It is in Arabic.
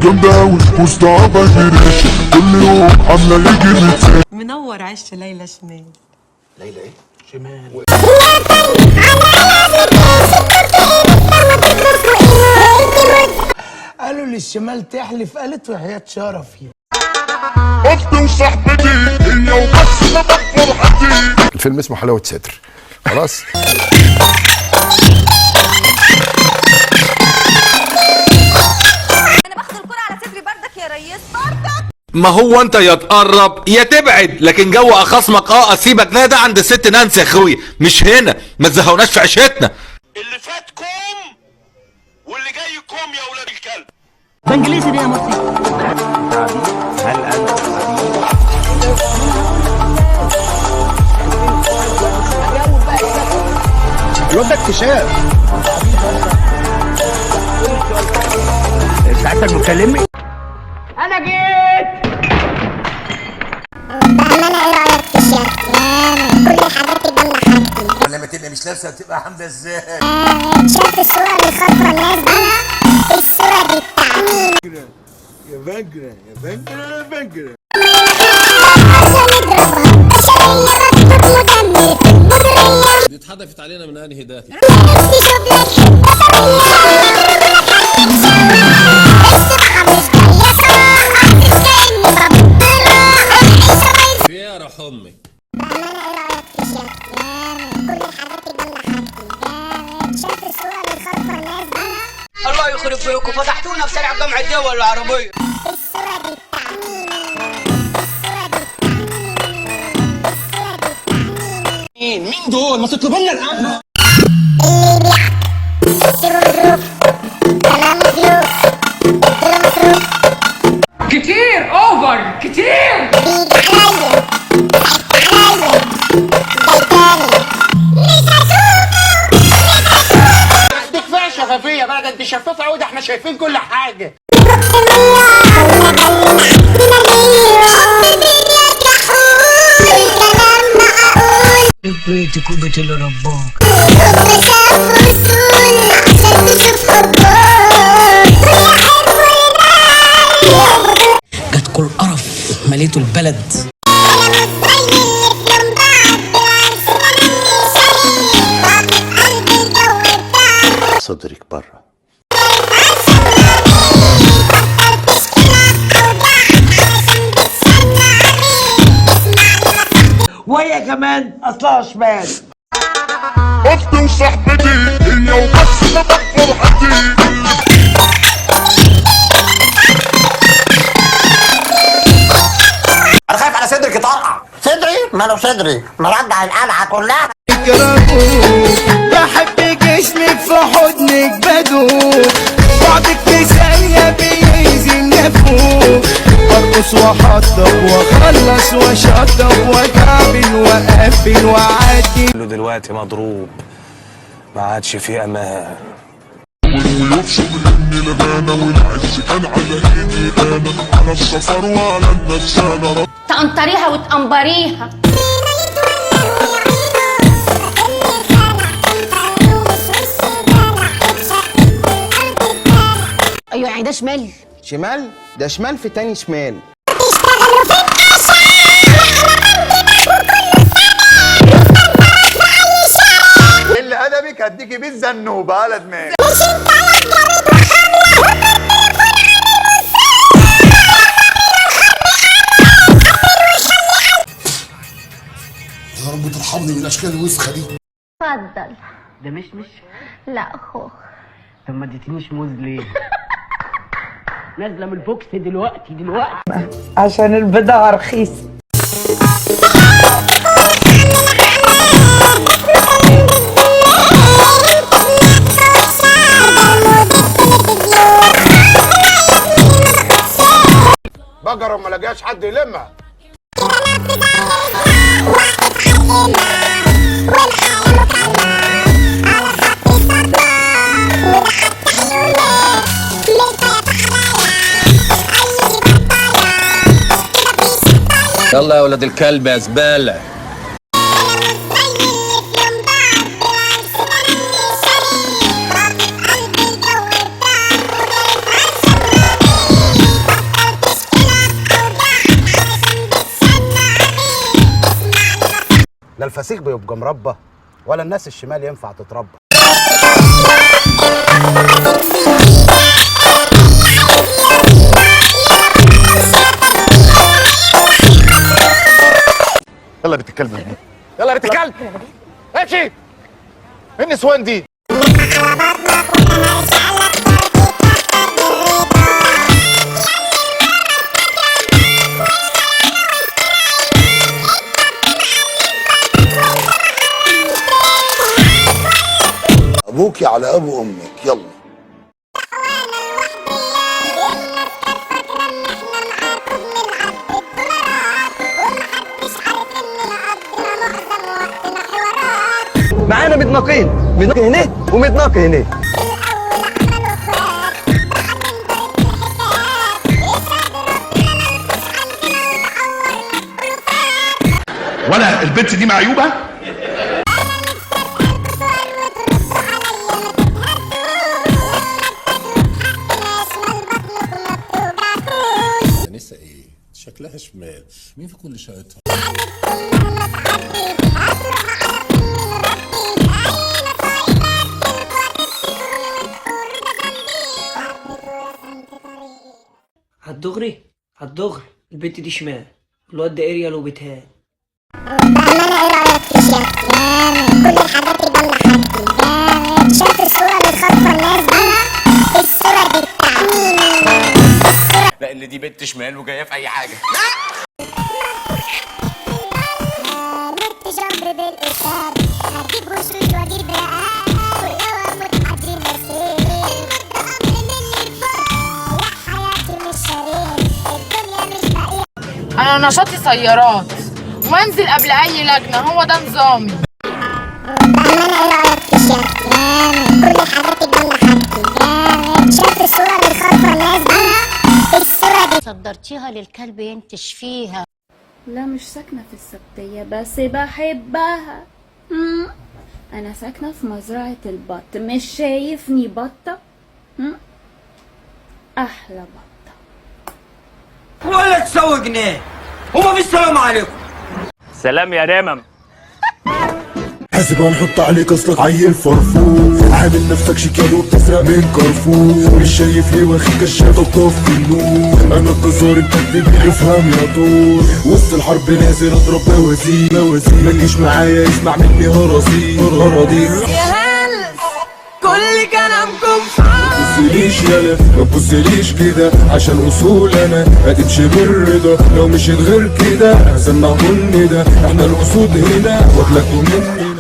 جامدة اوي مستوعبة جريش كل يوم عاملة يجي 200. منور عش ليلى شمال. ليلى ايه؟ شمال. قالوا للشمال تحلف، قالت وحياة شرفي. اختي وصاحبتي هي وبس سبب فرحتي. الفيلم اسمه حلاوة صدر. خلاص. انا باخد الكرة على صدري بردك يا ريس بردك. ما هو انت يا تقرب يا تبعد، لكن جو اخصمك اسيبك ده عند الست نانسي يا اخويا، مش هنا. ما تزهقوناش في عيشتنا. اللي فات كوم واللي جاي كوم يا ولاد الكلب. بانجليزي دي يا مصري. الواد ده اكتشاف. ساعتك بتكلمني؟ انا جيت. بأمانة ايه رأيك في الشياكة؟ كل الحاجات تجمع حاجتي. لما تبقى مش لابسه بتبقى حامده ازاي؟ شفت الصورة اللي خاطفة الناس دي؟ الصورة دي بتاعتي. يا فجرة يا فجرة يا فجرة. دي اتحدفت علينا من انهي ده؟ في ايه يا روح امي؟ الله يخرب بيكم، فتحتونا في شارع جامعة الدول العربية. مين دول؟ ما تطلبوا لنا الأمن. كتير اوفر كتير. دي كفاية شفافية بقى، ده انت شفافة قوي، ده احنا شايفين كل حاجة. بيتي كوبة اللي رباك. جاتكوا القرف مليتوا البلد. صدرك بره. وهي كمان اصلها شمال. اختي وصاحبتي هي وبس سبب فرحتي. انا خايف على صدرك يطرقع. صدري؟ ماله صدري؟ مرجع القلعة كلها. بحب جسمك في حضنك بدوب، بعدك في ثانية بيزن فوق. ارقص واحطب واخلص واشطب واتعبن واقفل واعدي. كله دلوقتي مضروب، ما عادش فيه امان. والويوف مني لبانة والعز كان على ايدي انا على السفر وعلى النسانة. تقنطريها وتقنبريها. ايوه يعني ده شمال. شمال؟ ده شمال في تاني شمال. اللي ادبك هديكي بيه الزنوبه على دماغي. يا رب ترحمني من الاشكال الوسخة دي. اتفضل. ده مش لا خوخ. طب ما اديتنيش موز ليه؟ نازله من البوكس دلوقتي عشان البضاعة رخيصة. بقرة ما لقاش حد يلمها. يلا يا ولاد الكلب يا زبالة. لا الفسيخ بيبقى مربى ولا الناس الشمال ينفع تتربى. يلا بنت الكلب، يلا يا بنت الكلب امشي. ايه النسوان دي؟ ابوكي على ابو امك. يلا معانا متناقين هنا ومتناقي هنا. ولا البنت دي معيوبه. لسه ايه شكلها شمال، مين في كل شقتها؟ هتدغري البنت دي شمال، الواد ده اريال وبتهان. بأمانة ايه رأيك في شكلان؟ كل الحاجات الجامدة حاجتي جامد. شايف الصورة اللي خاطفة الناس دي؟ الصورة دي بتاعت مين؟ لان دي بنت شمال وجايه في اي حاجه. نط جنب بالإشارة، هجيب وشوش واجيب رقاب، ولو اموت هجيب مسير. أمر مني الفرقة، يا حياتي مش شريك، الدنيا مش باقية. انا نشاطي سيارات وانزل قبل اي لجنه، هو ده نظامي. بأمانة ايه رأيك في شكلان؟ كل الحاجات الجامدة حاجتي جامد. شايف الصورة اللي خاطفة الناس دي؟ الصورة دي صدرتيها للكلب ينتش فيها. لا مش ساكنة في السبتية بس بحبها. أنا ساكنة في مزرعة البط، مش شايفني بطة؟ أحلى بطة. ولا تسوي جنيه وما فيش سلام عليكم. سلام يا رمم. حاسب هنحط عليك اصلك عيل فرفور، عامل نفسك شيكابو وبتسرق من كارفور، مش شايف ليه واخد كشاف وطاف في النور، انا الجزار انت الكبير افهم يا طور، وسط الحرب نازل اضرب بوازيك ما تجيش معايا اسمع مني هراضيك يا هل كل كلامكم تبصليش يالا ما تبصليش كده، عشان اصول انا هتمشي بالرضا، لو مشيت غير كده هسمعكم ندى، احنا الاسود هنا واكلكوا مني.